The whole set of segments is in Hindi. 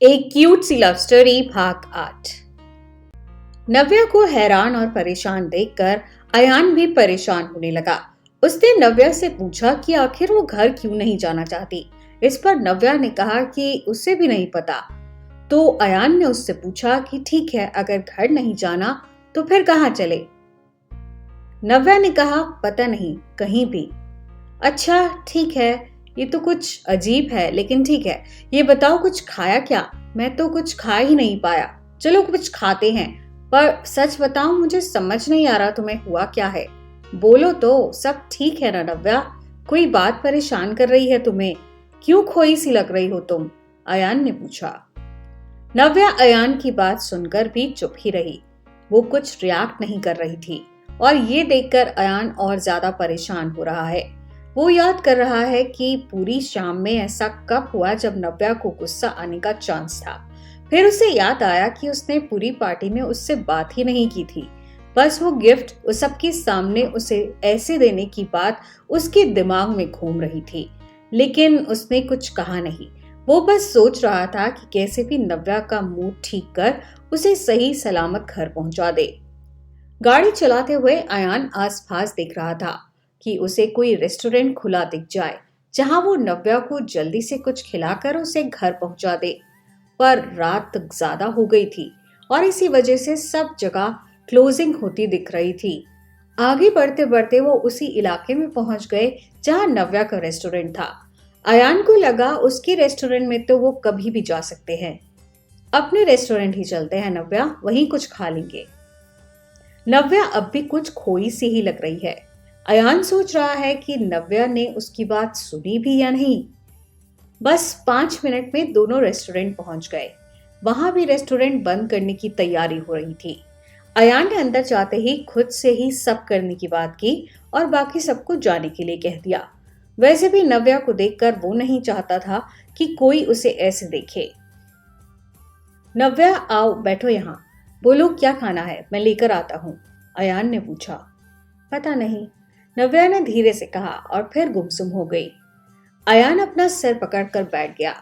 एक क्यूट सी लव स्टोरी भाग 8। नव्या को हैरान और परेशान देखकर अयान भी परेशान होने लगा। उसने नव्या से पूछा कि आखिर वो घर क्यों नहीं जाना चाहती। इस पर नव्या ने कहा कि उसे भी नहीं पता। तो अयान ने उससे पूछा कि ठीक है, अगर घर नहीं जाना तो फिर कहाँ चले। नव्या ने कहा पता नहीं, कहीं भी। अच्छा ठीक है, ये तो कुछ अजीब है, लेकिन ठीक है, ये बताओ कुछ खाया क्या? मैं तो कुछ खा ही नहीं पाया। चलो कुछ खाते हैं, पर सच बताओ मुझे समझ नहीं आ रहा तुम्हें हुआ क्या है। बोलो तो, सब ठीक है ना नव्या? कोई बात परेशान कर रही है तुम्हें? क्यों खोई सी लग रही हो तुम? अयान ने पूछा। नव्या अयान की बात सुनकर भी चुप ही रही। वो कुछ रिएक्ट नहीं कर रही थी और ये देखकर अयान और ज्यादा परेशान हो रहा है। वो याद कर रहा है कि पूरी शाम में ऐसा कब हुआ जब नव्या को गुस्सा आने का चांस था। फिर उसे याद आया कि उसने पूरी पार्टी में उससे बात ही नहीं की थी। बस वो गिफ्ट उस सबके सामने उसे ऐसे देने की बात उसके दिमाग में घूम रही थी, लेकिन उसने कुछ कहा नहीं। वो बस सोच रहा था कि कैसे भी नव्या का मूड ठीक कर उसे सही सलामत घर पहुंचा दे। गाड़ी चलाते हुए अयान आसपास देख रहा था कि उसे कोई रेस्टोरेंट खुला दिख जाए जहां वो नव्या को जल्दी से कुछ खिलाकर उसे घर पहुंचा दे। पर रात ज्यादा हो गई थी और इसी वजह से सब जगह क्लोजिंग होती दिख रही थी। आगे बढ़ते बढ़ते वो उसी इलाके में पहुंच गए जहां नव्या का रेस्टोरेंट था। अयान को लगा उसके रेस्टोरेंट में तो वो कभी भी जा सकते हैं। अपने रेस्टोरेंट ही चलते हैं नव्या, वहीं कुछ खा लेंगे। नव्या अब भी कुछ खोई सी ही लग रही है। अयान सोच रहा है कि नव्या ने उसकी बात सुनी भी या नहीं। बस 5 मिनट में दोनों रेस्टोरेंट पहुंच गए। वहां भी रेस्टोरेंट बंद करने की तैयारी हो रही थी। अयान ने अंदर जाते ही खुद से ही सब करने की बात की और बाकी सबको जाने के लिए कह दिया। वैसे भी नव्या को देखकर वो नहीं चाहता था कि कोई उसे ऐसे देखे। नव्या आओ बैठो यहाँ, बोलो क्या खाना है, मैं लेकर आता हूँ। अयान ने पूछा। पता नहीं, नव्या ने धीरे से कहा और फिर गुमसुम हो गई। अयान अपना सिर पकड़कर बैठ गया।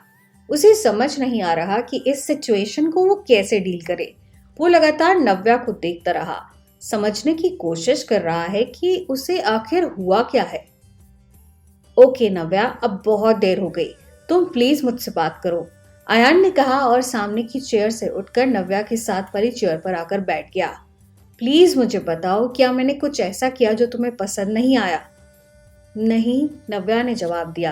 उसे समझ नहीं आ रहा कि इस सिचुएशन को वो कैसे डील करे। वो लगातार नव्या को देखता रहा, समझने की कोशिश कर रहा है कि उसे आखिर हुआ क्या है। ओके नव्या, अब बहुत देर हो गई, तुम प्लीज मुझसे बात करो, अयान ने कहा और सामने की चेयर से उठकर नव्या के साथ वाली चेयर पर आकर बैठ गया। प्लीज मुझे बताओ, क्या मैंने कुछ ऐसा किया जो तुम्हें पसंद नहीं आया? नहीं, नव्या ने जवाब दिया।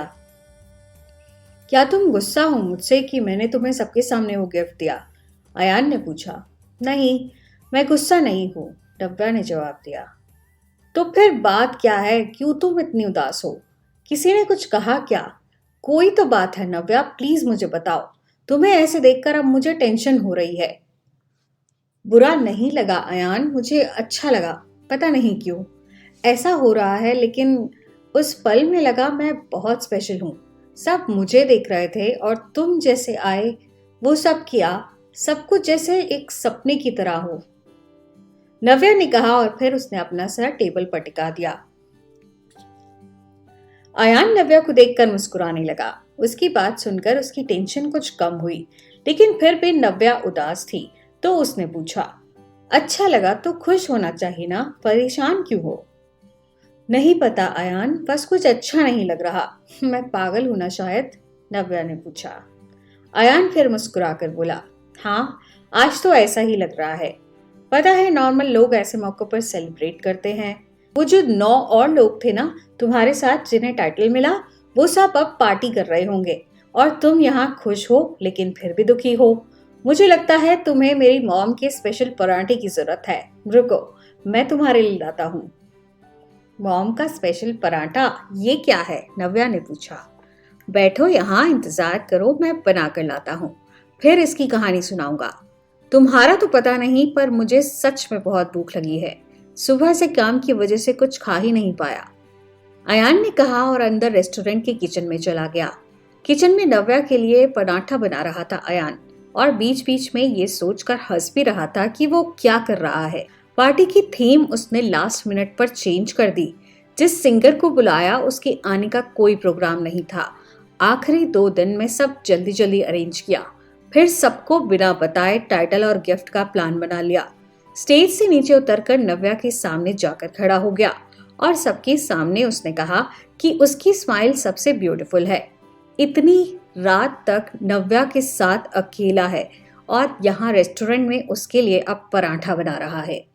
क्या तुम गुस्सा हो मुझसे कि मैंने तुम्हें सबके सामने वो गिफ्ट दिया? अयान ने पूछा। नहीं, मैं गुस्सा नहीं हूँ, नव्या ने जवाब दिया। तो फिर बात क्या है, क्यों तुम इतनी उदास हो? किसी ने कुछ कहा क्या? कोई तो बात है नव्या, प्लीज मुझे बताओ, तुम्हें ऐसे देखकर अब मुझे टेंशन हो रही है। बुरा नहीं लगा अयान, मुझे अच्छा लगा, पता नहीं क्यों ऐसा हो रहा है, लेकिन उस पल में लगा मैं बहुत स्पेशल हूँ। सब मुझे देख रहे थे और तुम जैसे आए, वो सब किया, सब कुछ जैसे एक सपने की तरह हो, नव्या ने कहा और फिर उसने अपना सर टेबल पर टिका दिया। अयान नव्या को देखकर मुस्कुराने लगा। उसकी बात सुनकर उसकी टेंशन कुछ कम हुई, लेकिन फिर भी नव्या उदास थी, तो उसने पूछा। अच्छा लगा तो खुश होना चाहिए ना, परेशान क्यों हो? नहीं पता अयान, बस कुछ अच्छा नहीं लग रहा। मैं पागल हूं ना शायद? नव्या ने पूछा। अयान फिर मुस्कुराकर बोला, हाँ आज तो ऐसा ही लग रहा है। पता है नॉर्मल लोग ऐसे मौकों पर सेलिब्रेट करते हैं। वो जो 9 और लोग थे ना तुम्हारे साथ जिन्हें टाइटल मिला, वो सब अब पार्टी कर रहे होंगे और तुम यहाँ खुश हो लेकिन फिर भी दुखी हो। मुझे लगता है तुम्हें मेरी मॉम के स्पेशल पराठे की जरूरत है। रुको, मैं तुम्हारे लिए लाता हूँ। मॉम का स्पेशल पराठा, ये क्या है? नव्या ने पूछा। बैठो यहाँ, इंतजार करो, मैं बना कर लाता हूँ, फिर इसकी कहानी सुनाऊंगा। तुम्हारा तो पता नहीं, पर मुझे सच में बहुत भूख लगी है। सुबह से काम की वजह से कुछ खा ही नहीं पाया, अयान ने कहा और अंदर रेस्टोरेंट के किचन में चला गया। किचन में नव्या के लिए पराठा बना रहा था अयान, और बीच बीच में ये सोचकर हंस भी रहा था कि वो क्या कर रहा है। पार्टी की थीम उसने लास्ट मिनट पर चेंज कर दी। जिस सिंगर को बुलाया उसके आने का कोई प्रोग्राम नहीं था। आखिरी 2 दिन में सब जल्दी जल्दी अरेंज किया। फिर सबको बिना बताए टाइटल और गिफ्ट का प्लान बना लिया। स्टेज से नीचे उतरकर नव्या के सामने जाकर खड़ा हो गया और सबके सामने उसने कहा कि उसकी स्माइल सबसे ब्यूटीफुल है। इतनी रात तक नव्या के साथ अकेला है और यहाँ रेस्टोरेंट में उसके लिए अब पराठा बना रहा है।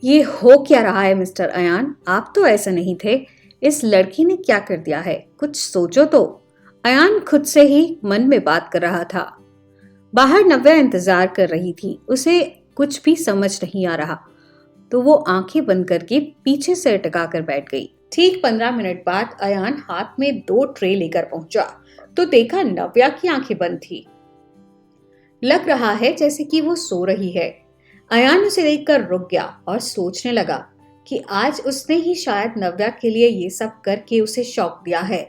ये हो क्या रहा है मिस्टर अयान? आप तो ऐसे नहीं थे। इस लड़की ने क्या कर दिया है? कुछ सोचो तो। अयान खुद से ही मन में बात कर रहा था। बाहर नव्या इंतजार कर रही थी। उसे कुछ भी समझ नहीं आ रहा, तो वो आंखें बंद करके पीछे से अटका कर बैठ गई। ठीक 15 मिनट बाद अयान हाथ में 2 ट्रे लेकर पहुंचा तो देखा नव्या की आंखें बंद थी। लग रहा है जैसे कि वो सो रही है। अयान उसे देखकर रुक गया और सोचने लगा कि आज उसने ही शायद नव्या के लिए ये सब करके उसे शौक दिया है।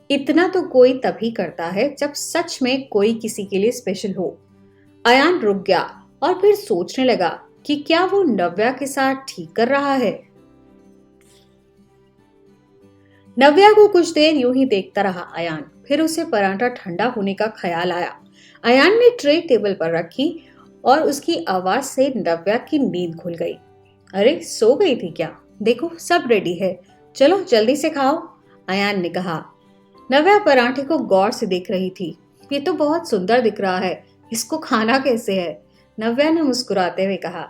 इतना तो कोई तभी करता है जब सच में कोई किसी के लिए स्पेशल हो। अयान रुक गया और फिर सोचने लगा कि क्या वो नव्या के साथ ठीक कर रहा है। नव्या को कुछ देर यूं ही देखता रहा अयान। फिर उसे पराठा ठंडा होने का ख्याल आया। अयान ने ट्रे टेबल पर रखी और उसकी आवाज से नव्या की नींद खुल गई। अरे सो गई थी क्या? देखो सब रेडी है, चलो जल्दी से खाओ, अयान ने कहा। नव्या पराठे को गौर से देख रही थी। ये तो बहुत सुंदर दिख रहा है, इसको खाना कैसे है? नव्या ने मुस्कुराते हुए कहा।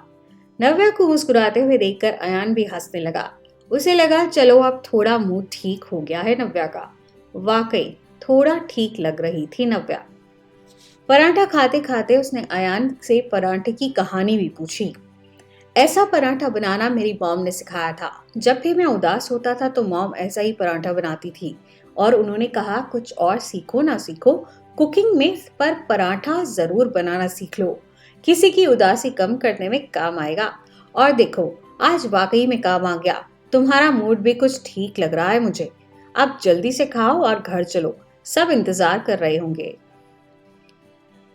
नव्या को मुस्कुराते हुए देखकर अयान भी हंसने लगा। उसे लगा चलो अब थोड़ा मूड ठीक हो गया है नव्या का। वाकई थोड़ा ठीक लग रही थी नव्या। पराठा खाते खाते उसने अयान से पराठे की कहानी भी पूछी। ऐसा पराठा बनाना मेरी मॉम ने सिखाया था। जब भी मैं उदास होता था तो मॉम ऐसा ही पराठा बनाती थी और उन्होंने कहा कुछ और सीखो ना सीखो, कुकिंग में पर पराठा जरूर बनाना सीख लो, किसी की उदासी कम करने में काम आएगा। और देखो आज वाकई में काम आ गया। तुम्हारा मूड भी कुछ ठीक लग रहा है मुझे। अब जल्दी से खाओ और घर चलो, सब इंतजार कर रहे होंगे।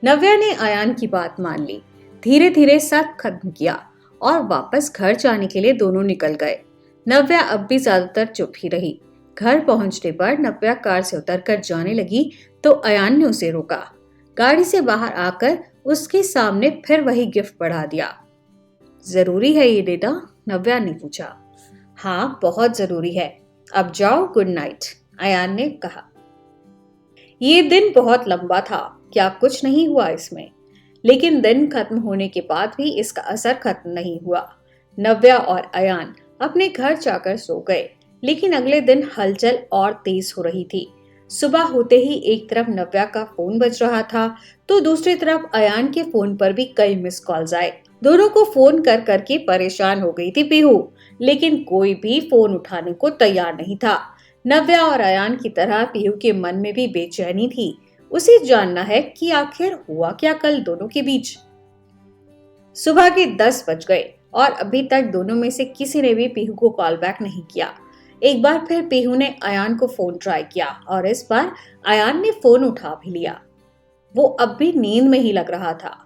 नव्या ने अयान की बात मान ली। धीरे धीरे सब खत्म किया और वापस घर जाने के लिए दोनों निकल गए। नव्या अब भी ज्यादातर चुप ही रही। घर पहुंचने पर नव्या कार से उतरकर जाने लगी तो अयान ने उसे रोका। गाड़ी से बाहर आकर उसके सामने फिर वही गिफ्ट बढ़ा दिया। जरूरी है ये डेटा? नव्या ने पूछा। हाँ बहुत जरूरी है। अब जाओ, गुड नाइट, अयान ने कहा। ये दिन बहुत लंबा था, क्या कुछ नहीं हुआ इसमें? लेकिन दिन खत्म होने के बाद भी इसका असर खत्म नहीं हुआ। नव्या और अयान अपने घर जाकर सो गए, लेकिन अगले दिन हलचल और तेज हो रही थी। सुबह होते ही एक तरफ नव्या का फोन बज रहा था तो दूसरी तरफ अयान के फोन पर भी कई मिस कॉल्स आए। दोनों को फोन कर करके परेशान हो गई थी पीहू, लेकिन कोई भी फोन उठाने को तैयार नहीं था। नव्या और अयान की तरह पीहू के मन में भी बेचैनी थी। उसे जानना है कि आखिर हुआ क्या कल दोनों के बीच। सुबह के 10 बज गए और अभी तक दोनों में से किसी ने भी पीहू को कॉल बैक नहीं किया। एक बार फिर पीहू ने अयान को फोन ट्राई किया और इस बार अयान ने फोन उठा भी लिया। वो अब भी नींद में ही लग रहा था।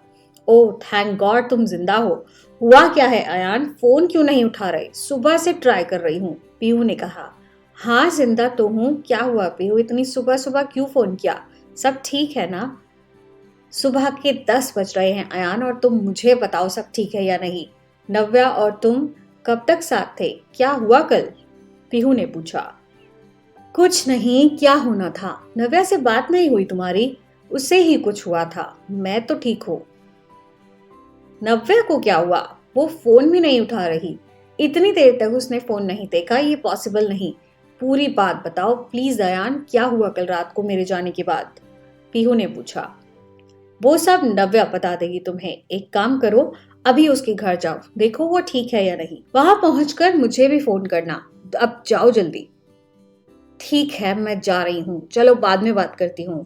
ओह थैंक गॉड तुम जिंदा हो। हुआ क्या है अयान, फोन क्यों नहीं उठा रहे? सुबह से ट्राई कर रही हूँ, पीहू ने कहा। हाँ जिंदा तो हूँ, क्या हुआ पीहू, इतनी सुबह सुबह क्यों फोन किया? सब ठीक है ना? सुबह के 10 बज रहे हैं अयान और तुम मुझे बताओ सब ठीक है या नहीं। नव्या और तुम कब तक साथ थे? क्या हुआ कल? पीहू ने पूछा। कुछ नहीं, क्या होना था? नव्या से बात नहीं हुई तुम्हारी? उससे ही कुछ हुआ था। मैं तो ठीक हूँ। नव्या को क्या हुआ? वो फोन भी नहीं उठा रही। इतनी देर तक उसने फोन नहीं देखा, ये पॉसिबल नहीं। पूरी बात बताओ प्लीज अयान, क्या हुआ कल रात को मेरे जाने के बाद? पीहू ने पूछा। वो सब नव्या बता देगी तुम्हें। एक काम करो, अभी उसके घर जाओ, देखो वो ठीक है या नहीं। वहां पहुंचकर मुझे भी फोन करना। अब जाओ जल्दी। ठीक है मैं जा रही हूँ, चलो बाद में बात करती हूँ।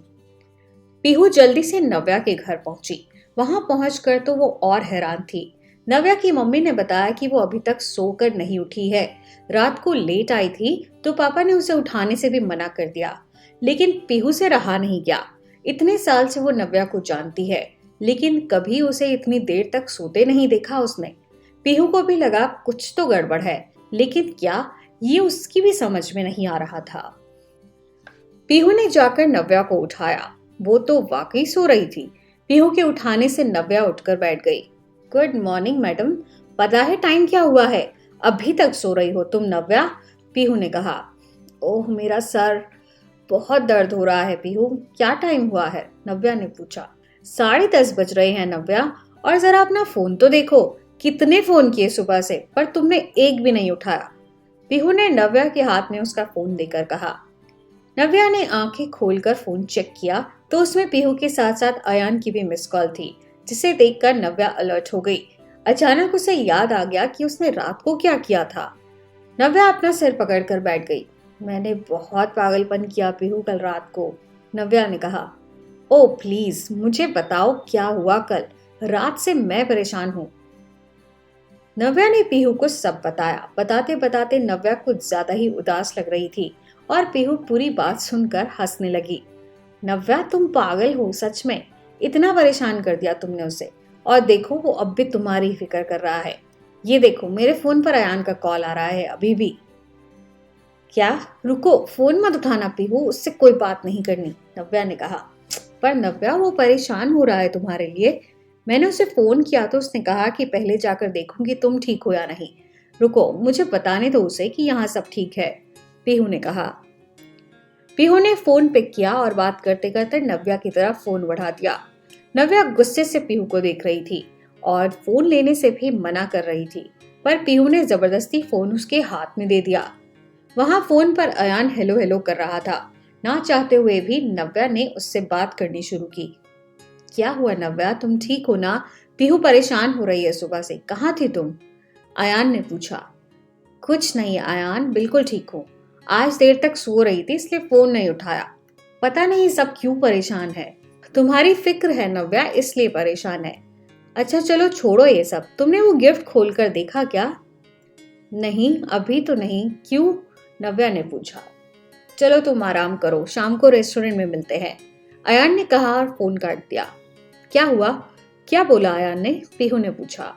पीहू जल्दी से नव्या के घर पहुंची। वहां पहुंचकर तो वो और हैरान थी। नव्या की मम्मी ने बताया कि वो अभी तक सोकर नहीं उठी है। रात को लेट आई थी तो पापा ने उसे उठाने से भी मना कर दिया, लेकिन पीहू से रहा नहीं गया। इतने साल से वो नव्या को जानती है, लेकिन कभी उसे इतनी देर तक सोते नहीं देखा उसने। पीहू को भी लगा कुछ तो गड़बड़ है, लेकिन क्या, ये उसकी भी समझ में नहीं आ रहा था। पीहू ने जाकर नव्या को उठाया। वो तो वाकई सो रही थी। पीहू के उठाने से नव्या उठकर बैठ गई। गुड मॉर्निंग मैडम, पता है टाइम क्या हुआ है? अभी तक सो रही हो तुम नव्या? पीहू ने कहा। ओह मेरा सर, बहुत दर्द हो रहा है पीहू। क्या टाइम हुआ है? नव्या ने पूछा। 10:30 बज रहे हैं नव्या, और जरा अपना फोन तो देखो। कितने फोन किए सुबह से, पर तुमने एक भी नहीं उठाया। पीहू ने नव्या के हाथ में उसका फोन देकर कहा। नव्या ने आंखें खोलकर फोन चेक किया तो उसमें पीहू के साथ साथ अयान की भी मिस कॉल थी, जिसे देखकर नव्या अलर्ट हो गई। अचानक उसे याद आ गया कि उसने रात को क्या किया था। नव्या अपना सिर पकड़कर बैठ गई। मैंने बहुत पागलपन किया पीहू कल रात को, नव्या ने कहा। ओ प्लीज मुझे बताओ क्या हुआ कल रात से, मैं परेशान हूँ। नव्या ने पीहू को सब बताया। बताते बताते नव्या कुछ ज्यादा ही उदास लग रही थी और पीहू पूरी बात सुनकर हंसने लगी। नव्या तुम पागल हो सच में, इतना परेशान कर दिया तुमने उसे, और देखो वो अब भी तुम्हारी फिक्र कर रहा है। ये देखो मेरे फोन पर अयान का कॉल आ रहा है अभी भी। क्या? रुको, फोन मत उठाना पीहू, उससे कोई बात नहीं करनी, नव्या ने कहा। पर नव्या वो परेशान हो रहा है तुम्हारे लिए। मैंने उसे फोन किया तो उसने कहा कि पहले जाकर देखूंगी तुम ठीक हो या नहीं। रुको मुझे बताने दो उसे कि यहाँ सब ठीक है, पीहू ने कहा। पीहू ने फोन पिक किया और बात करते करते नव्या की तरफ फोन बढ़ा दिया। नव्या गुस्से से पीहू को देख रही थी और फोन लेने से भी मना कर रही थी, पर पीहू ने जबरदस्ती फोन उसके हाथ में दे दिया। वहां फोन पर अयान हेलो हेलो कर रहा था। ना चाहते हुए भी नव्या ने उससे बात करनी शुरू की। क्या हुआ नव्या, तुम ठीक हो ना? पीहू परेशान हो रही है सुबह से, कहाँ थी तुम? अयान ने पूछा। कुछ नहीं अयान, बिल्कुल ठीक हूँ। आज देर तक सो रही थी इसलिए फोन नहीं उठाया। पता नहीं सब क्यों परेशान है। तुम्हारी फिक्र है नव्या, इसलिए परेशान है। अच्छा चलो छोड़ो ये सब, तुमने वो गिफ्ट खोलकर देखा क्या? नहीं अभी तो नहीं। क्यों? नव्या ने पूछा। चलो तुम आराम करो, शाम को रेस्टोरेंट में मिलते हैं, अयान ने कहा और फोन काट दिया। क्या हुआ? क्या बोला अयान ने? पीहू ने पूछा।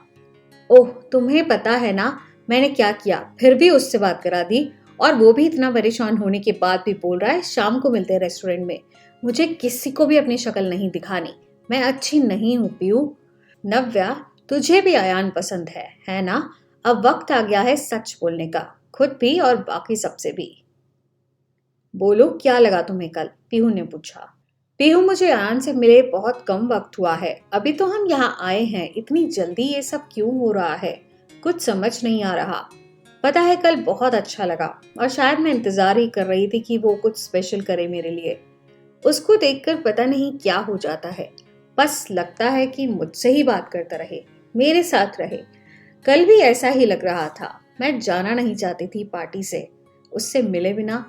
ओह तुम्हें पता है ना मैंने क्या किया, फिर भी उससे बात करा दी, और वो भी इतना परेशान होने के बाद भी बोल रहा है शाम को मिलते हैं रेस्टोरेंट में। मुझे किसी को भी अपनी शक्ल नहीं दिखानी, मैं अच्छी नहीं हूँ पीहू। नव्या तुझे भी अयान पसंद है ना? अब वक्त आ गया है सच बोलने का, खुद भी और बाकी सबसे भी। बोलो क्या लगा तुम्हें कल? पीहू ने पूछा। पीहू मुझे अयान से मिले बहुत कम वक्त हुआ है, अभी तो हम यहाँ आए हैं, इतनी जल्दी ये सब क्यों हो रहा है? कुछ समझ नहीं आ रहा। पता है कल बहुत अच्छा लगा और शायद मैं इंतजार ही कर रही थी कि वो कुछ स्पेशल करे मेरे लिए। उसको देखकर पता नहीं क्या हो जाता है, बस लगता है कि मुझसे ही बात करता रहे, मेरे साथ रहे। कल भी ऐसा ही लग रहा था। मैं जाना नहीं चाहती थी पार्टी से, उससे मिले बिना,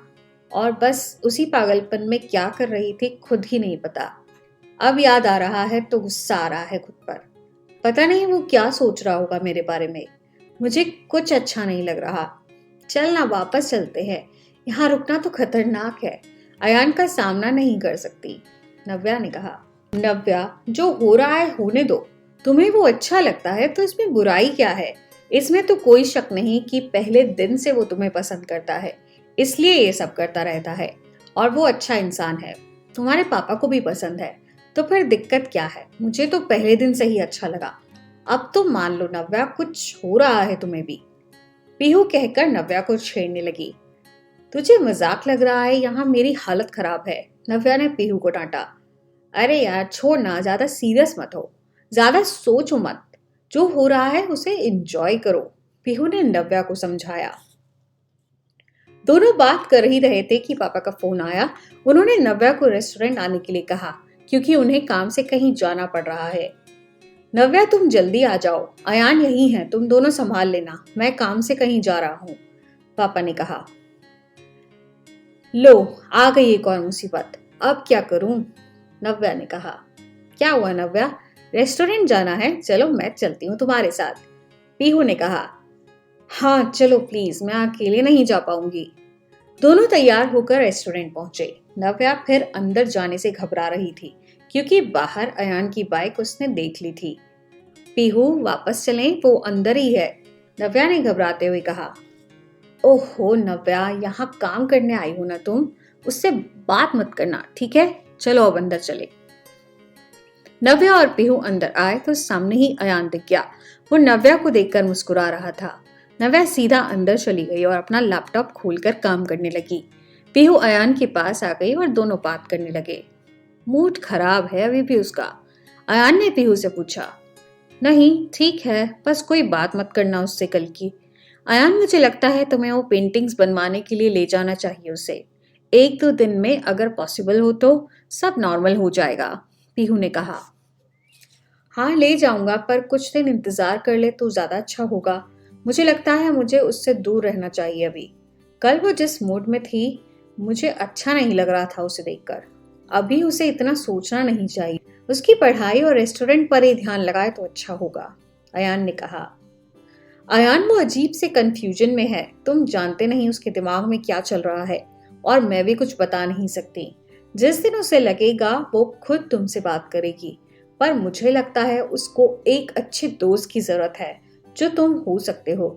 और बस उसी पागलपन में क्या कर रही थी खुद ही नहीं पता। अब याद आ रहा है तो गुस्सा आ रहा है खुद पर। पता नहीं वो क्या सोच रहा होगा मेरे बारे में। मुझे कुछ अच्छा नहीं लग रहा। चल ना वापस चलते हैं, यहाँ रुकना तो खतरनाक है, अयान का सामना नहीं कर सकती, नव्या ने कहा। नव्या जो हो रहा है होने दो, तुम्हें वो अच्छा लगता है तो इसमें बुराई क्या है? इसमें तो कोई शक नहीं कि पहले दिन से वो तुम्हें पसंद करता है, इसलिए ये सब करता रहता है, और वो अच्छा इंसान है, तुम्हारे पापा को भी पसंद है, तो फिर दिक्कत क्या है? मुझे तो पहले दिन से ही अच्छा लगा। अब तो मान लो नव्या कुछ हो रहा है तुम्हें भी, पीहू कहकर नव्या को छेड़ने लगी। तुझे मजाक लग रहा है? यहाँ मेरी हालत खराब है, नव्या ने पीहू को डांटा। अरे यार छोड़ ना, ज्यादा सीरियस मत हो, ज्यादा सोचो मत, जो हो रहा है उसे एंजॉय करो, पीहू ने नव्या को समझाया। दोनों बात कर ही रहे थे कि पापा का फोन आया। उन्होंने नव्या को रेस्टोरेंट आने के लिए कहा क्योंकि उन्हें काम से कहीं जाना पड़ रहा है। नव्या तुम जल्दी आ जाओ, अयान यही है, तुम दोनों संभाल लेना, मैं काम से कहीं जा रहा हूँ, पापा ने कहा। लो आ गई एक और मुसीबत, अब क्या करूं? नव्या ने कहा। क्या हुआ नव्या, रेस्टोरेंट जाना है? चलो मैं चलती हूँ तुम्हारे साथ, पीहू ने कहा। हाँ चलो प्लीज, मैं अकेले नहीं जा पाऊंगी। दोनों तैयार होकर रेस्टोरेंट पहुंचे। नव्या फिर अंदर जाने से घबरा रही थी क्योंकि बाहर अयान की बाइक उसने देख ली थी। पीहू वापस चलें, वो अंदर ही है, नव्या ने घबराते हुए कहा। ओहो नव्या, यहाँ काम करने आई हो ना तुम, उससे बात मत करना ठीक है, चलो अब अंदर चले। नव्या और पीहू अंदर आए तो सामने ही अयान दिख गया। वो नव्या को देखकर मुस्कुरा रहा था। नव्या सीधा अंदर चली गई और अपना लैपटॉप खोलकर काम करने लगी। पीहू अयान के पास आ गई और दोनों बात करने लगे। मूड खराब है अभी भी उसका। अयान ने पीहू से पूछा। नहीं ठीक है, बस कोई बात मत करना उससे कल की। अयान मुझे लगता है तुम्हें वो पेंटिंग्स बनवाने के लिए ले जाना चाहिए उसे। 1-2 दिन में अगर पॉसिबल हो तो सब नॉर्मल हो जाएगा, पीहू ने कहा। हाँ ले जाऊंगा, पर कुछ दिन इंतजार कर ले तो ज्यादा अच्छा होगा। मुझे लगता है मुझे उससे दूर रहना चाहिए अभी। कल वो जिस मूड में थी मुझे अच्छा नहीं लग रहा था उसे देखकर। अभी उसे इतना सोचना नहीं चाहिए। उसकी पढ़ाई और रेस्टोरेंट पर ही ध्यान लगाए तो अच्छा होगा, अयान ने कहा। अयान वो अजीब से कंफ्यूजन में है। तुम जानते नहीं उसके दिमाग में क्या चल रहा है और मैं भी कुछ बता नहीं सकती। जिस दिन उसे लगेगा वो खुद तुमसे बात करेगी, पर मुझे लगता है उसको एक अच्छे दोस्त की जरूरत है जो तुम हो सकते हो।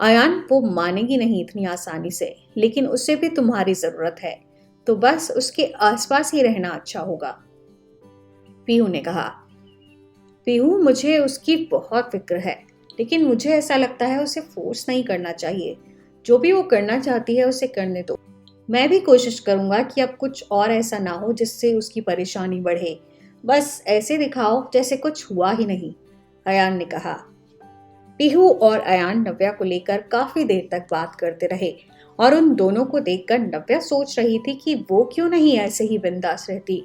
अयान वो मानेगी नहीं इतनी आसानी से, लेकिन उसे भी तुम्हारी जरूरत है, तो बस उसके आसपास ही रहना अच्छा होगा, पीहू ने कहा। पीहू मुझे उसकी बहुत फिक्र है, लेकिन मुझे ऐसा लगता है उसे फोर्स नहीं करना चाहिए। जो भी वो करना चाहती है उसे करने दो। मैं भी कोशिश करूंगा कि अब कुछ और ऐसा ना हो जिससे उसकी परेशानी बढ़े। बस ऐसे दिखाओ जैसे कुछ हुआ ही नहीं, अयान ने कहा। पीहू और अयान नव्या को लेकर काफी देर तक बात करते रहे और उन दोनों को देखकर नव्या सोच रही थी कि वो क्यों नहीं ऐसे ही बिंदास रहती।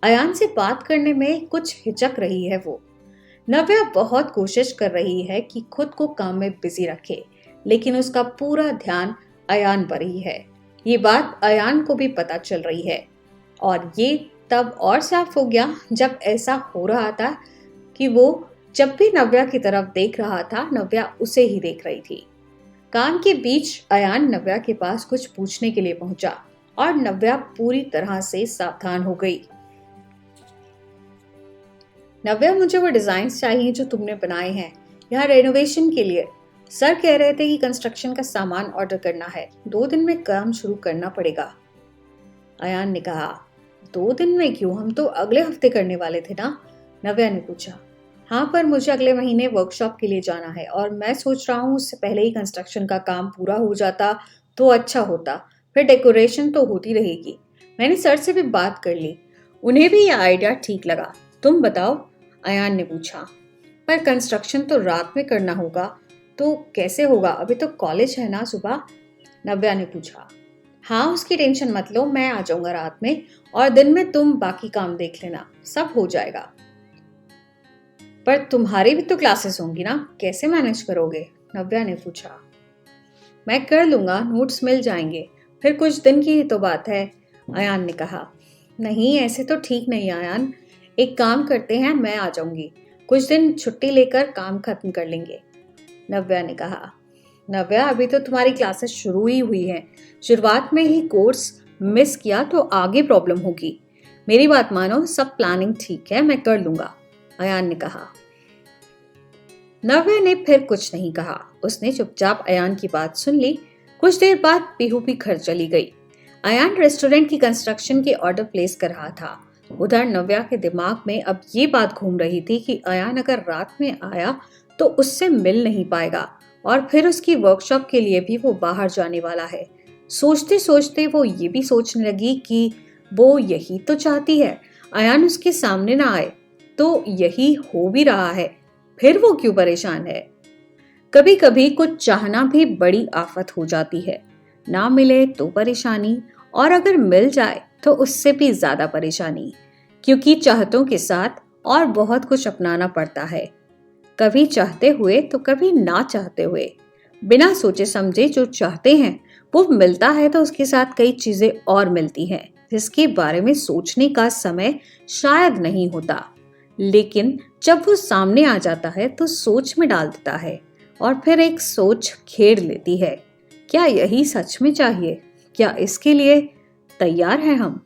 अयान से बात करने में कुछ हिचक रही है वो। नव्या बहुत कोशिश कर रही है कि खुद को काम में बिजी रखे, लेकिन उसका पूरा ध्यान अयान पर ही है। ये बात अयान को भी पता चल रही है और ये तब और साफ हो गया जब ऐसा हो रहा था कि वो जब भी नव्या की तरफ देख रहा था नव्या उसे ही देख रही थी। काम के बीच अयान नव्या के पास कुछ पूछने के लिए पहुंचा और नव्या पूरी तरह से सावधान हो गई। नव्या मुझे वो डिजाइन्स चाहिए जो तुमने बनाए हैं यहाँ रेनोवेशन के लिए। सर कह रहे थे कि कंस्ट्रक्शन का सामान ऑर्डर करना है, 2 दिन में काम शुरू करना पड़ेगा, अयान ने कहा। 2 दिन में क्यों, हम तो अगले हफ्ते करने वाले थे ना, नव्या ने पूछा। हाँ पर मुझे अगले महीने वर्कशॉप के लिए जाना है और मैं सोच रहा हूँ उससे पहले ही कंस्ट्रक्शन का काम पूरा हो जाता तो अच्छा होता, फिर डेकोरेशन तो होती रहेगी। मैंने सर से भी बात कर ली, उन्हें भी यह आइडिया ठीक लगा। तुम बताओ, अयान ने पूछा। पर कंस्ट्रक्शन तो रात में करना होगा, तो कैसे होगा, अभी तो कॉलेज है ना सुबह, नव्या ने पूछा। हाँ उसकी टेंशन मत लो, मैं आ जाऊंगा रात में और दिन में तुम बाकी काम देख लेना, सब हो जाएगा। पर तुम्हारी भी तो क्लासेस होंगी ना, कैसे मैनेज करोगे, नव्या ने पूछा। मैं कर लूंगा, नोट्स मिल जाएंगे, फिर कुछ दिन की ही तो बात है, अयान ने कहा। नहीं ऐसे तो ठीक नहीं अयान, एक काम करते हैं, मैं आ जाऊंगी, कुछ दिन छुट्टी लेकर काम खत्म कर लेंगे, नव्या ने कहा। नव्या अभी तो तुम्हारी क्लासेस शुरू ही हुई हैं, शुरुआत में ही कोर्स मिस किया तो आगे प्रॉब्लम होगी। मेरी बात मानो, सब प्लानिंग ठीक है, मैं कर लूंगा, अयान ने कहा। नव्या ने फिर कुछ नहीं कहा, उसने चुपचाप अयान की बात सुन ली। कुछ देर बाद पीहू भी घर चली गई। अयान रेस्टोरेंट की कंस्ट्रक्शन के ऑर्डर प्लेस कर रहा था। उधर नव्या के दिमाग में अब ये बात घूम रही थी कि अयान अगर रात में आया तो उससे मिल नहीं पाएगा और फिर उसकी वर्कशॉप के लिए भी वो बाहर जाने वाला है। सोचते सोचते वो ये भी सोचने लगी कि वो यही तो चाहती है, अयान उसके सामने ना आए, तो यही हो भी रहा है, फिर वो क्यों परेशान है। कभी कभी कुछ चाहना भी बड़ी आफत हो जाती है, ना मिले तो परेशानी और अगर मिल जाए तो उससे भी ज्यादा परेशानी, क्योंकि चाहतों के साथ और बहुत कुछ अपनाना पड़ता है, कभी चाहते हुए तो कभी ना चाहते हुए। बिना सोचे समझे जो चाहते हैं वो मिलता है तो उसके साथ कई चीजें और मिलती हैं जिसके बारे में सोचने का समय शायद नहीं होता, लेकिन जब वो सामने आ जाता है तो सोच में डाल देता है और फिर एक सोच घेर लेती है। क्या यही सच में चाहिए? क्या इसके लिए तैयार हैं हम?